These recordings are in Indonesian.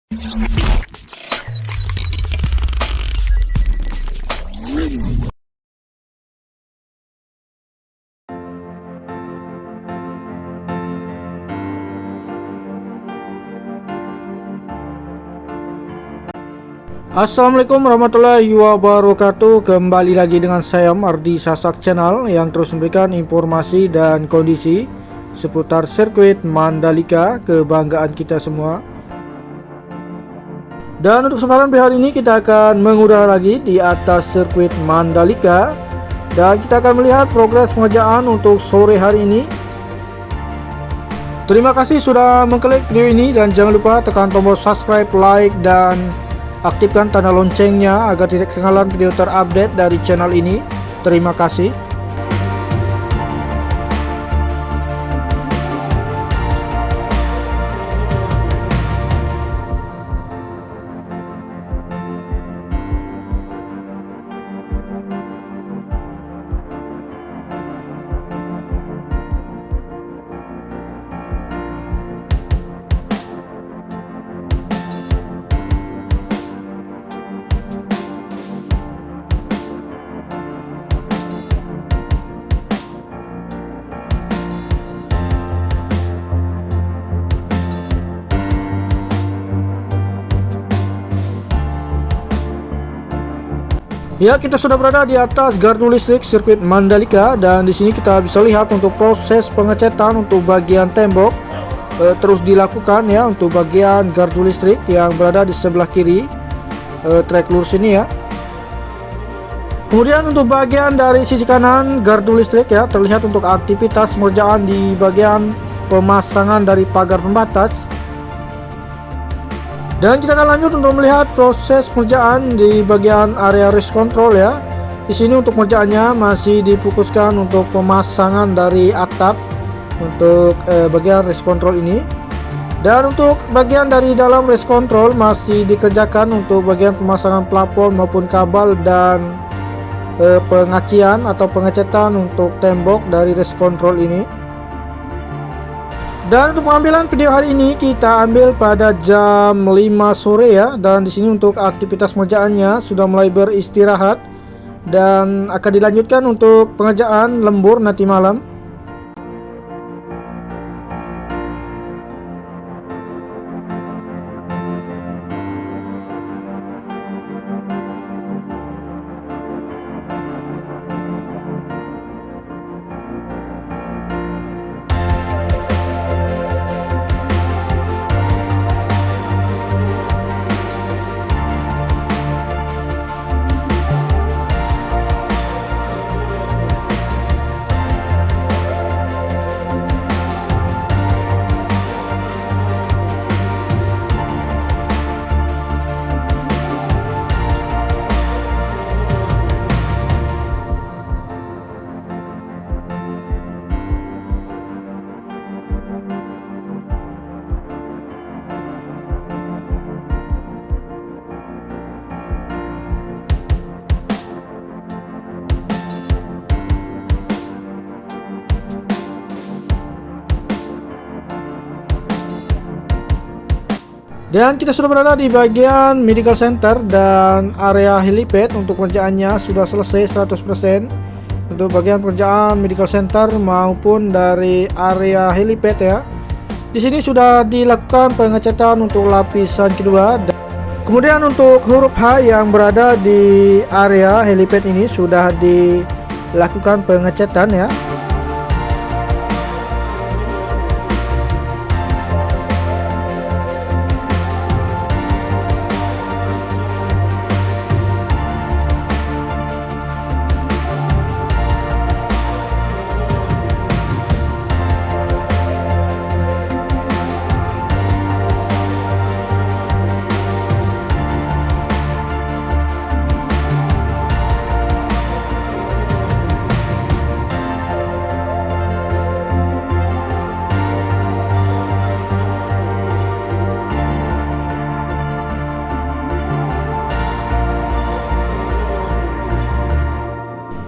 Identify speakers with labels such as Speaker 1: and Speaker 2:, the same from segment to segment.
Speaker 1: Assalamualaikum warahmatullahi wabarakatuh. Kembali lagi dengan saya Mardi Sasak Channel yang terus memberikan informasi dan kondisi seputar sirkuit Mandalika, kebanggaan kita semua. Dan untuk kesempatan hari ini kita akan mengudara lagi di atas sirkuit Mandalika, dan kita akan melihat progres pengerjaan untuk sore hari ini. Terima kasih sudah mengklik video ini, dan jangan lupa tekan tombol subscribe, like, dan aktifkan tanda loncengnya agar tidak ketinggalan video terupdate dari channel ini. Terima kasih. Ya, kita sudah berada di atas gardu listrik sirkuit Mandalika, dan di sini kita bisa lihat untuk proses pengecatan untuk bagian tembok terus dilakukan ya, untuk bagian gardu listrik yang berada di sebelah kiri trek lurus ini ya. Kemudian untuk bagian dari sisi kanan gardu listrik ya, terlihat untuk aktivitas pengerjaan di bagian pemasangan dari pagar pembatas. Dan kita akan lanjut untuk melihat proses pengerjaan di bagian area race control ya. Di sini untuk pengerjaannya masih difokuskan untuk pemasangan dari atap untuk bagian race control ini. Dan untuk bagian dari dalam race control masih dikerjakan untuk bagian pemasangan plafon maupun kabel dan pengacian atau pengecatan untuk tembok dari race control ini. Dan untuk pengambilan video hari ini kita ambil pada jam 5 sore ya, dan di sini untuk aktivitas pengerjaannya sudah mulai beristirahat dan akan dilanjutkan untuk pengerjaan lembur nanti malam. Dan kita sudah berada di bagian medical center dan area helipad. Untuk pengerjaannya sudah selesai 100% untuk bagian pekerjaan medical center maupun dari area helipad ya. Di sini sudah dilakukan pengecatan untuk lapisan kedua. Kemudian untuk huruf H yang berada di area helipad ini sudah dilakukan pengecatan ya.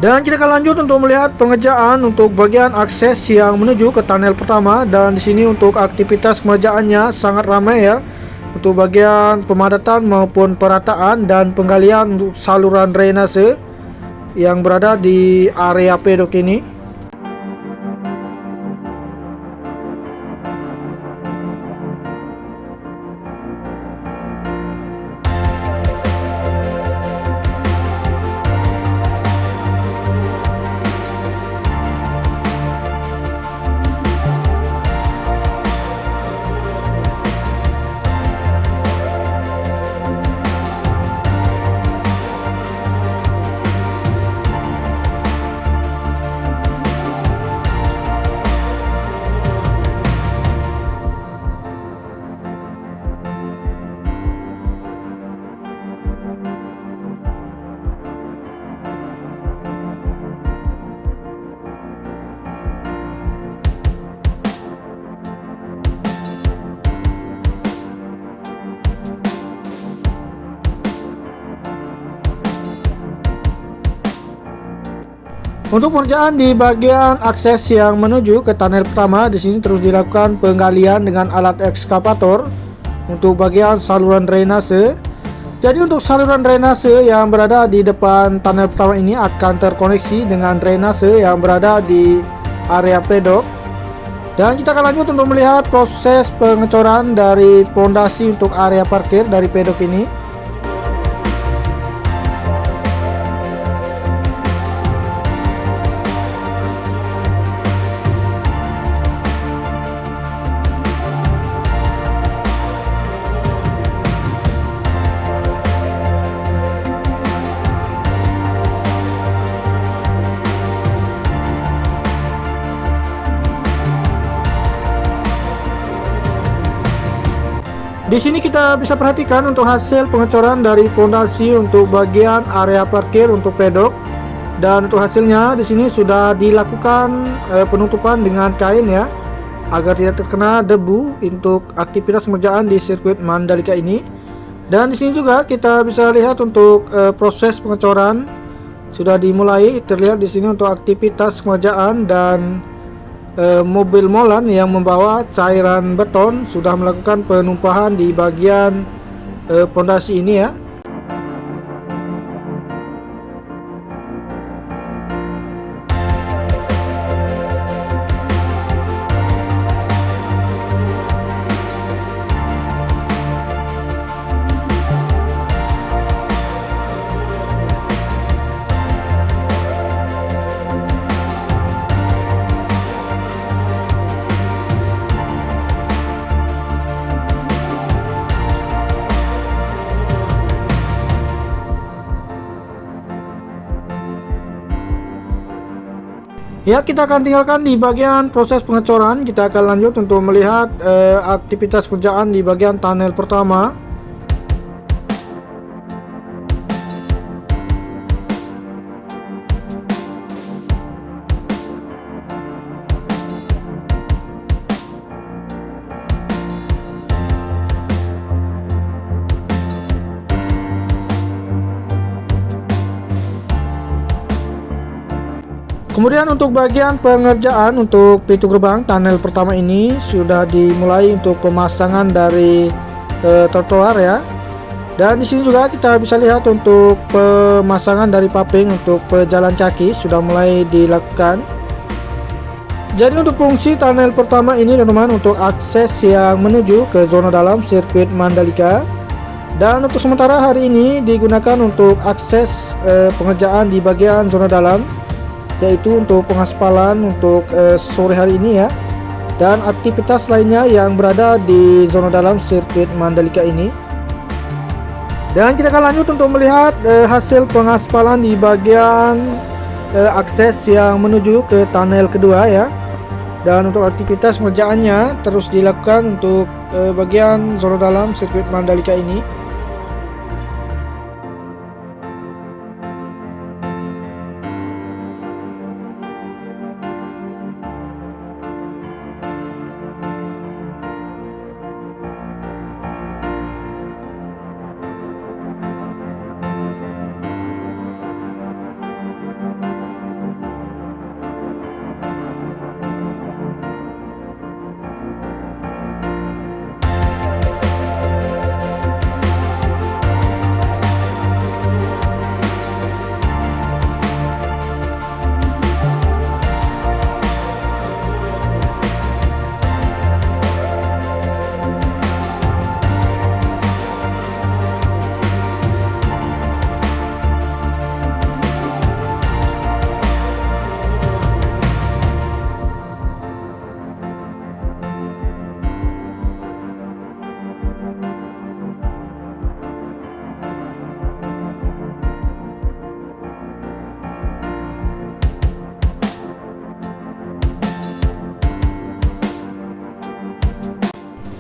Speaker 1: Dan kita akan lanjut untuk melihat pengerjaan untuk bagian akses yang menuju ke tunnel pertama. Dan di sini untuk aktivitas pengerjaannya sangat ramai ya. untuk bagian pemadatan maupun perataan dan penggalian untuk saluran drainase yang berada di area pedok ini. Untuk pengerjaan di bagian akses yang menuju ke tunnel pertama, di sini terus dilakukan penggalian dengan alat ekskavator untuk bagian saluran drainase. Jadi untuk saluran drainase yang berada di depan tunnel pertama ini akan terkoneksi dengan drainase yang berada di area pedok. Dan kita akan lanjut untuk melihat proses pengecoran dari pondasi untuk area parkir dari pedok ini. Di sini kita bisa perhatikan untuk hasil pengecoran dari pondasi untuk bagian area parkir untuk pedok, dan untuk hasilnya di sini sudah dilakukan penutupan dengan kain ya, agar tidak terkena debu untuk aktivitas pengerjaan di sirkuit Mandalika ini. Dan di sini juga kita bisa lihat untuk proses pengecoran sudah dimulai, terlihat di sini untuk aktivitas pengerjaan, dan mobil molan yang membawa cairan beton sudah melakukan penumpahan di bagian pondasi ini ya. Ya, kita akan tinggalkan di bagian proses pengecoran. Kita akan lanjut untuk melihat aktivitas kerjaan di bagian tunnel pertama. Kemudian untuk bagian pengerjaan untuk pintu gerbang tunnel pertama ini sudah dimulai untuk pemasangan dari trotoar ya. Dan di sini juga kita bisa lihat untuk pemasangan dari paping untuk pejalan kaki sudah mulai dilakukan. Jadi untuk fungsi tunnel pertama ini teman-teman untuk akses yang menuju ke zona dalam sirkuit Mandalika. Dan untuk sementara hari ini digunakan untuk akses pengerjaan di bagian zona dalam, yaitu untuk pengaspalan untuk sore hari ini ya, dan aktivitas lainnya yang berada di zona dalam sirkuit Mandalika ini. Dan kita akan lanjut untuk melihat hasil pengaspalan di bagian akses yang menuju ke tunnel kedua ya. Dan untuk aktivitas pengerjaannya terus dilakukan untuk bagian zona dalam sirkuit Mandalika ini.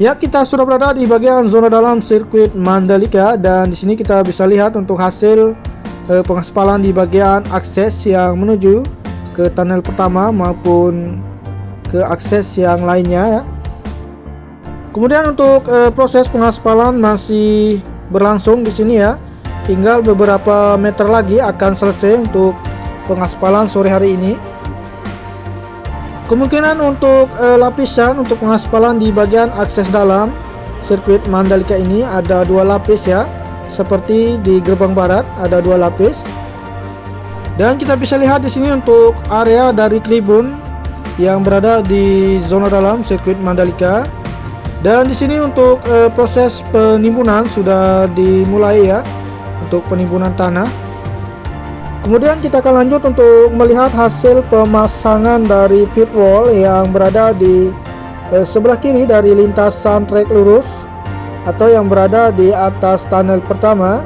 Speaker 1: Ya, kita sudah berada di bagian zona dalam sirkuit Mandalika, dan di sini kita bisa lihat untuk hasil pengaspalan di bagian akses yang menuju ke tunnel pertama maupun ke akses yang lainnya ya. Kemudian untuk proses pengaspalan masih berlangsung di sini ya. Tinggal beberapa meter lagi akan selesai untuk pengaspalan sore hari ini. Kemungkinan untuk lapisan untuk pengaspalan di bagian akses dalam sirkuit Mandalika ini ada 2 lapis ya. Seperti di gerbang barat ada 2 lapis. Dan kita bisa lihat di sini untuk area dari tribun yang berada di zona dalam sirkuit Mandalika. Dan di sini untuk proses penimbunan sudah dimulai ya, untuk penimbunan tanah. Kemudian kita akan lanjut untuk melihat hasil pemasangan dari pit wall yang berada di sebelah kiri dari lintasan trek lurus atau yang berada di atas tunnel pertama.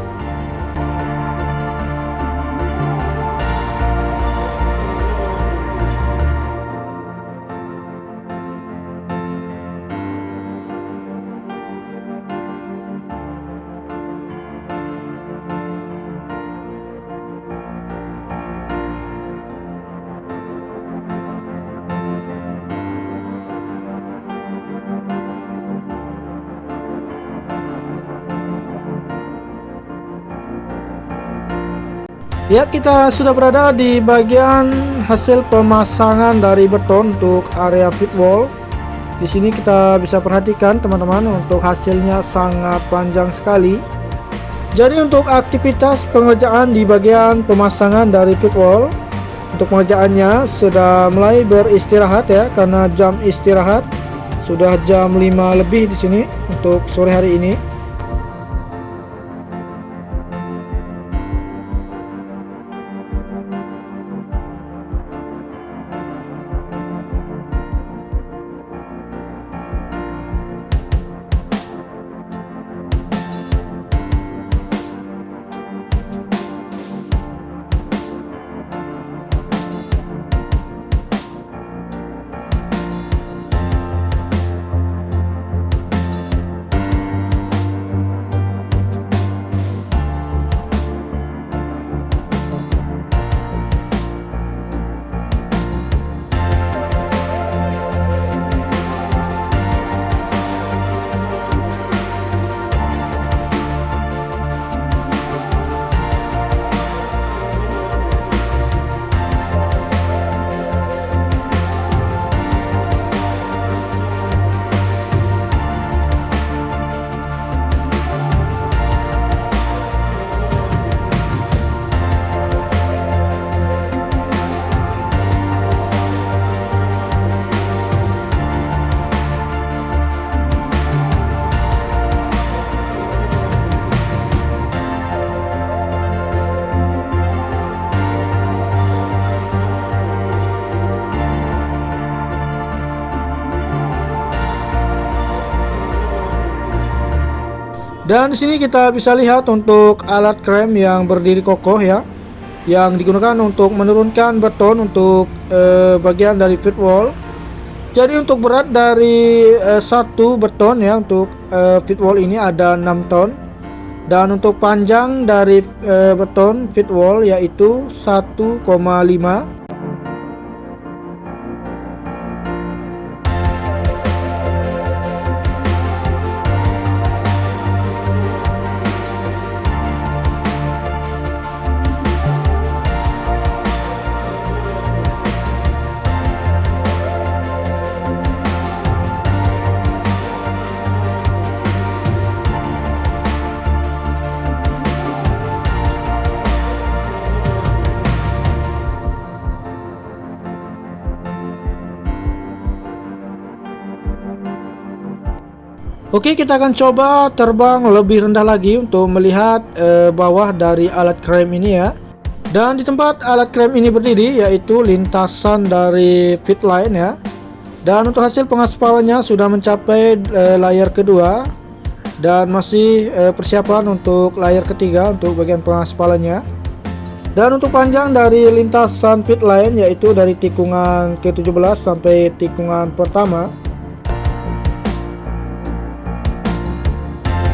Speaker 1: Ya, kita sudah berada di bagian hasil pemasangan dari beton untuk area pit wall. Di sini kita bisa perhatikan teman-teman, untuk hasilnya sangat panjang sekali. Jadi untuk aktivitas pengerjaan di bagian pemasangan dari pit wall, untuk pengerjaannya sudah mulai beristirahat ya, karena jam istirahat sudah jam 5 lebih di sini untuk sore hari ini. Dan di sini kita bisa lihat untuk alat krem yang berdiri kokoh ya, yang digunakan untuk menurunkan beton untuk bagian dari pit wall. Jadi untuk berat dari satu beton ya, untuk pit wall ini ada 6 ton. Dan untuk panjang dari beton pit wall yaitu 1,5. Oke, kita akan coba terbang lebih rendah lagi untuk melihat bawah dari alat krem ini ya. Dan di tempat alat krem ini berdiri yaitu lintasan dari pit line ya. Dan untuk hasil pengaspalannya sudah mencapai layer kedua, dan masih persiapan untuk layer ketiga untuk bagian pengaspalannya. Dan untuk panjang dari lintasan pit line yaitu dari tikungan ke-17 sampai tikungan pertama